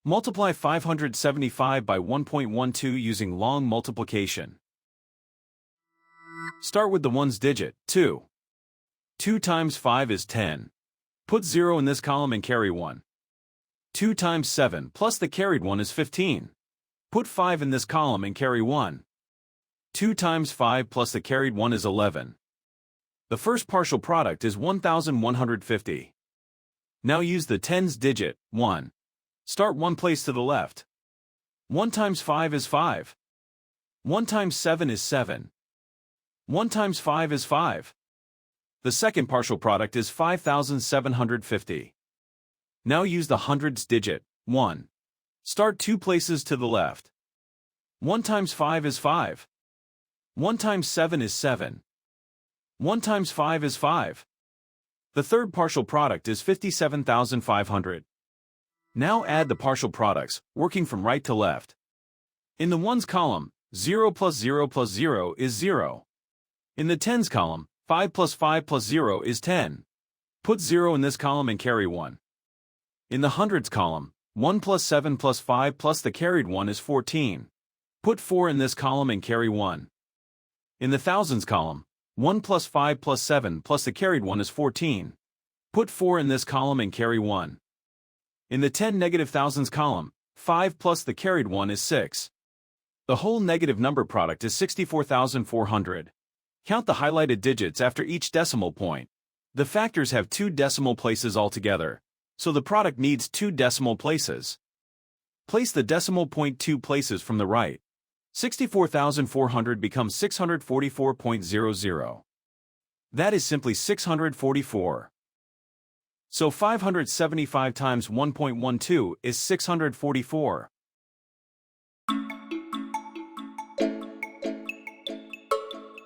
Multiply 575 by 1.12 using long multiplication. Start with the ones digit, 2. 2 times 5 is 10. Put 0 in this column and carry 1. 2 times 7 plus the carried 1 is 15. Put 5 in this column and carry 1. 2 times 5 plus the carried 1 is 11. The first partial product is 1150. Now use the tens digit, 1. Start one place to the left. 1 times 5 is 5. 1 times 7 is 7. 1 times 5 is 5. The second partial product is 5750. Now use the hundreds digit, 1. Start two places to the left. 1 times 5 is 5. 1 times 7 is 7. 1 times 5 is 5. The third partial product is 57,500. Now add the partial products, working from right to left. In the ones column, 0 plus 0 plus 0 is 0. In the tens column, 5 plus 5 plus 0 is 10. Put 0 in this column and carry 1. In the hundreds column, 1 plus 7 plus 5 plus the carried 1 is 14. Put 4 in this column and carry 1. In the thousands column, 1 plus 5 plus 7 plus the carried 1 is 14. Put 4 in this column and carry 1. In the 10 negative thousands column, 5 plus the carried 1 is 6. The whole negative number product is 64,400. Count the highlighted digits after each decimal point. The factors have 2 decimal places altogether, so the product needs 2 decimal places. Place the decimal point 2 places from the right. 64,400 becomes 644.00. That is simply 644. So 575 times 1.12 is 644.